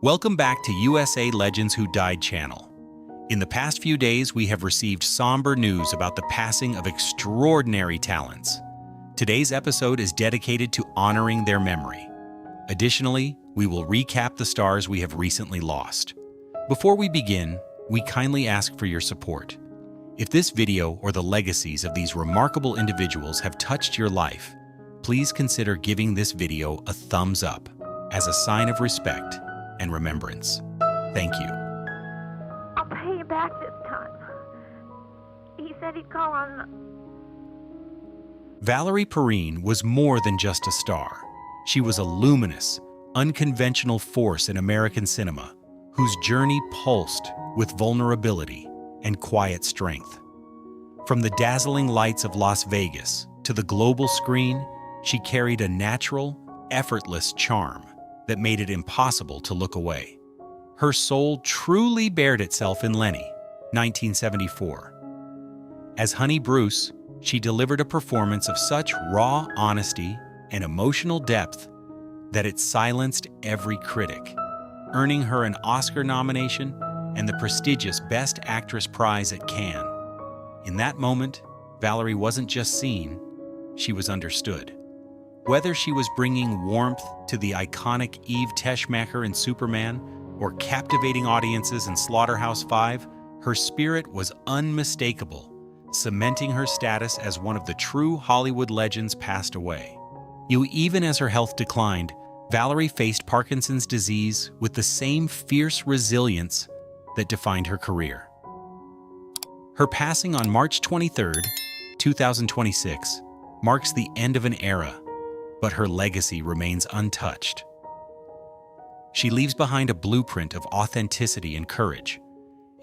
Welcome back to USA Legends Who Died channel. In the past few days, we have received somber news about the passing of extraordinary talents. Today's episode is dedicated to honoring their memory. Additionally, we will recap the stars we have recently lost. Before we begin, we kindly ask for your support. If this video or the legacies of these remarkable individuals have touched your life, please consider giving this video a thumbs up as a sign of respect and remembrance. Thank you. I'll pay you back this time. He said he'd call on... Valerie Perrine was more than just a star. She was a luminous, unconventional force in American cinema, whose journey pulsed with vulnerability and quiet strength. From the dazzling lights of Las Vegas to the global screen, she carried a natural, effortless charm that made it impossible to look away. Her soul truly bared itself in Lenny, 1974. As Honey Bruce, she delivered a performance of such raw honesty and emotional depth that it silenced every critic, earning her an Oscar nomination and the prestigious Best Actress prize at Cannes. In that moment, Valerie wasn't just seen, she was understood. Whether she was bringing warmth to the iconic Eve Teschmacher in Superman or captivating audiences in Slaughterhouse-Five, her spirit was unmistakable, cementing her status as one of the true Hollywood legends passed away. Even as her health declined, Valerie faced Parkinson's disease with the same fierce resilience that defined her career. Her passing on March 23, 2026, marks the end of an era, but her legacy remains untouched. She leaves behind a blueprint of authenticity and courage,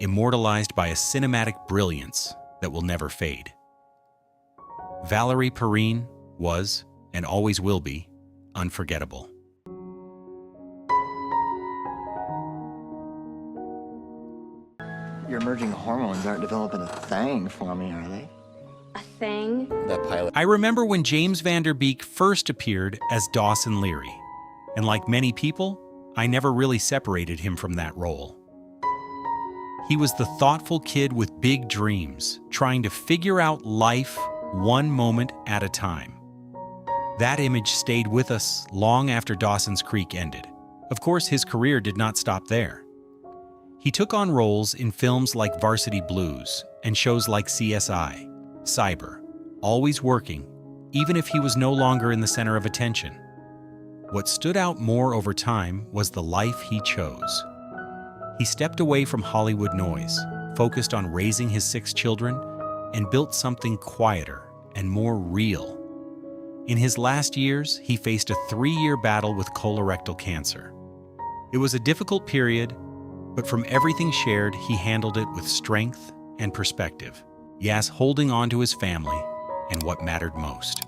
immortalized by a cinematic brilliance that will never fade. Valerie Perrine was, and always will be, unforgettable. Your emerging hormones aren't developing a thing for me, are they? A thing? That pilot. I remember when James Van Der Beek first appeared as Dawson Leary, and like many people, I never really separated him from that role. He was the thoughtful kid with big dreams, trying to figure out life one moment at a time. That image stayed with us long after Dawson's Creek ended. Of course, his career did not stop there. He took on roles in films like Varsity Blues and shows like CSI, Cyber, always working, even if he was no longer in the center of attention. What stood out more over time was the life he chose. He stepped away from Hollywood noise, focused on raising his 6 children, and built something quieter and more real. In his last years, he faced a 3-year battle with colorectal cancer. It was a difficult period, but from everything shared, he handled it with strength and perspective. Yes, holding on to his family and what mattered most.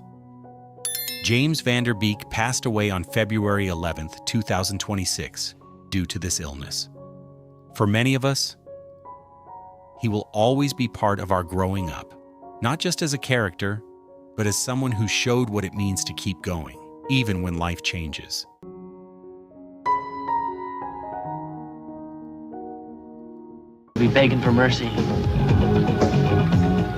James Van Der Beek passed away on February 11, 2026, due to this illness. For many of us, he will always be part of our growing up, not just as a character, but as someone who showed what it means to keep going, even when life changes. Be begging for mercy.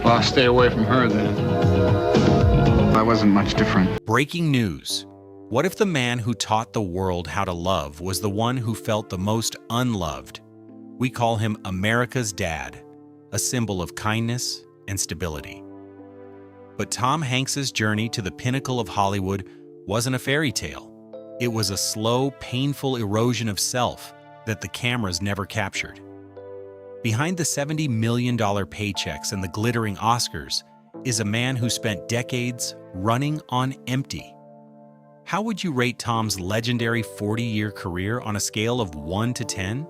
Well, I'll stay away from her then. I wasn't much different. Breaking news. What if the man who taught the world how to love was the one who felt the most unloved? We call him America's dad, a symbol of kindness and stability. But Tom Hanks's journey to the pinnacle of Hollywood wasn't a fairy tale. It was a slow, painful erosion of self that the cameras never captured. Behind the $70 million paychecks and the glittering Oscars is a man who spent decades running on empty. How would you rate Tom's legendary 40-year career on a scale of 1 to 10?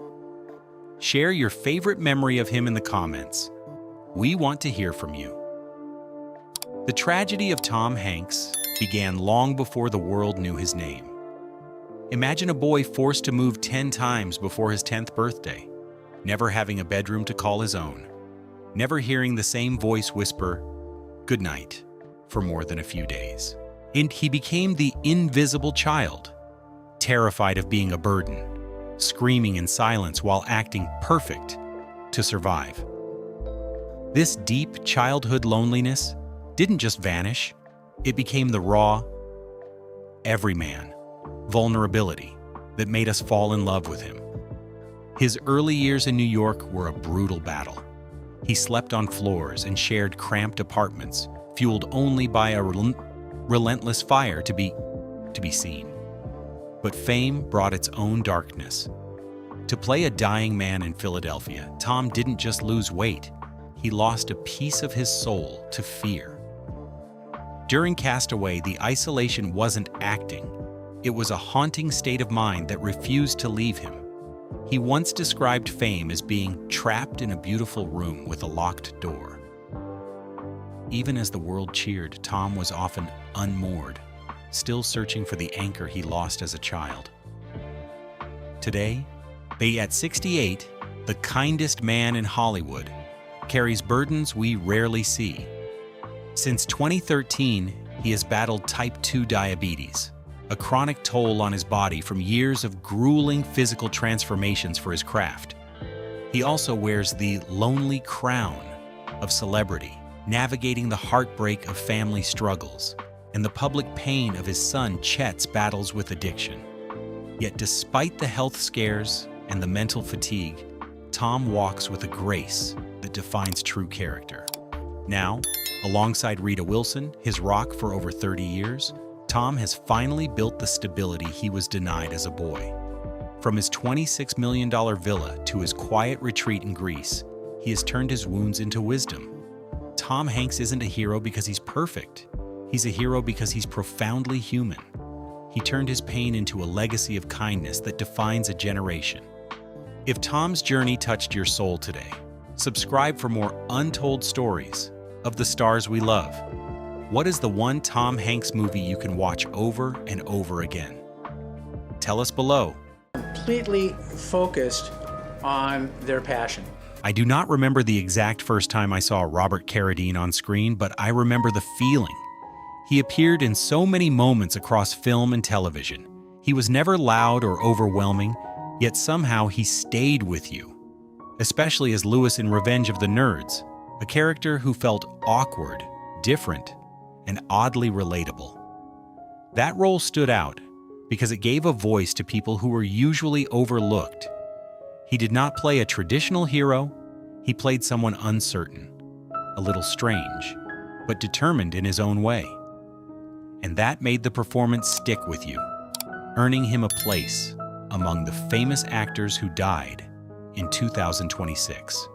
Share your favorite memory of him in the comments. We want to hear from you. The tragedy of Tom Hanks began long before the world knew his name. Imagine a boy forced to move 10 times before his 10th birthday. Never having a bedroom to call his own, never hearing the same voice whisper, "Good night," for more than a few days. And he became the invisible child, terrified of being a burden, screaming in silence while acting perfect to survive. This deep childhood loneliness didn't just vanish, it became the raw, everyman vulnerability that made us fall in love with him. His early years in New York were a brutal battle. He slept on floors and shared cramped apartments, fueled only by a relentless fire to be seen. But fame brought its own darkness. To play a dying man in Philadelphia, Tom didn't just lose weight, he lost a piece of his soul to fear. During Castaway, the isolation wasn't acting. It was a haunting state of mind that refused to leave him. He once described fame as being trapped in a beautiful room with a locked door. Even as the world cheered, Tom was often unmoored, still searching for the anchor he lost as a child. Today, at 68, the kindest man in Hollywood, carries burdens we rarely see. Since 2013, he has battled type 2 diabetes, a chronic toll on his body from years of grueling physical transformations for his craft. He also wears the lonely crown of celebrity, navigating the heartbreak of family struggles and the public pain of his son Chet's battles with addiction. Yet despite the health scares and the mental fatigue, Tom walks with a grace that defines true character. Now, alongside Rita Wilson, his rock for over 30 years, Tom has finally built the stability he was denied as a boy. From his $26 million villa to his quiet retreat in Greece, he has turned his wounds into wisdom. Tom Hanks isn't a hero because he's perfect. He's a hero because he's profoundly human. He turned his pain into a legacy of kindness that defines a generation. If Tom's journey touched your soul today, subscribe for more untold stories of the stars we love. What is the one Tom Hanks movie you can watch over and over again? Tell us below. Completely focused on their passion. I do not remember the exact first time I saw Robert Carradine on screen, but I remember the feeling. He appeared in so many moments across film and television. He was never loud or overwhelming, yet somehow he stayed with you. Especially as Lewis in Revenge of the Nerds, a character who felt awkward, different, and oddly relatable. That role stood out because it gave a voice to people who were usually overlooked. He did not play a traditional hero, he played someone uncertain, a little strange, but determined in his own way. And that made the performance stick with you, earning him a place among the famous actors who died in 2026.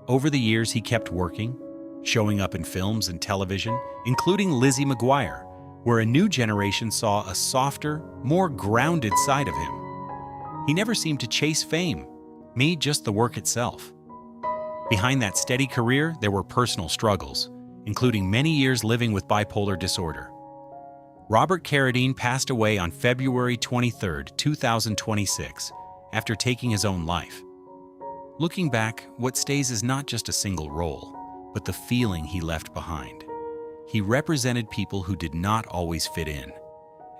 Over the years, he kept working, showing up in films and television, including Lizzie McGuire, where a new generation saw a softer, more grounded side of him. He never seemed to chase fame, made just the work itself. Behind that steady career, there were personal struggles, including many years living with bipolar disorder. Robert Carradine passed away on February 23, 2026, after taking his own life. Looking back, what stays is not just a single role, but the feeling he left behind. He represented people who did not always fit in,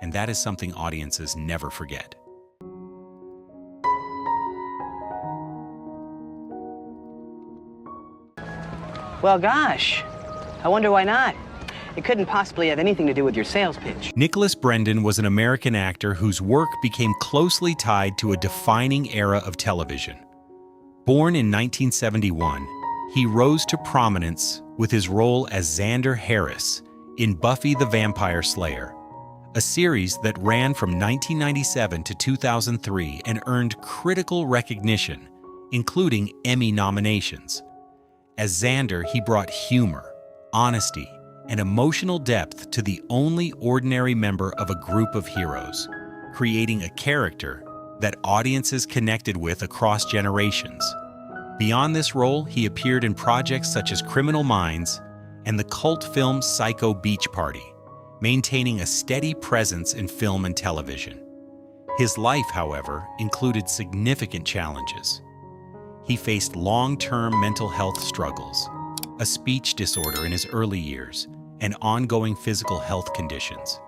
and that is something audiences never forget. Well, gosh, I wonder why not. It couldn't possibly have anything to do with your sales pitch. Nicholas Brendon was an American actor whose work became closely tied to a defining era of television. Born in 1971, he rose to prominence with his role as Xander Harris in Buffy the Vampire Slayer, a series that ran from 1997 to 2003 and earned critical recognition, including Emmy nominations. As Xander, he brought humor, honesty, and emotional depth to the only ordinary member of a group of heroes, creating a character that audiences connected with across generations. Beyond this role, he appeared in projects such as Criminal Minds and the cult film Psycho Beach Party, maintaining a steady presence in film and television. His life, however, included significant challenges. He faced long-term mental health struggles, a speech disorder in his early years, and ongoing physical health conditions,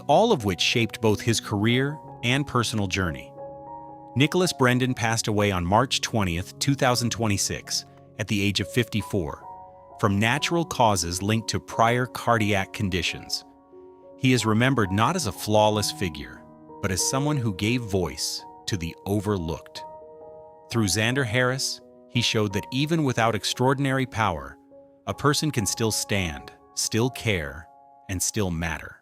all of which shaped both his career and personal journey. Nicholas Brendan passed away on March 20th, 2026, at the age of 54, from natural causes linked to prior cardiac conditions. He is remembered not as a flawless figure, but as someone who gave voice to the overlooked. Through Xander Harris, he showed that even without extraordinary power, a person can still stand, still care, and still matter.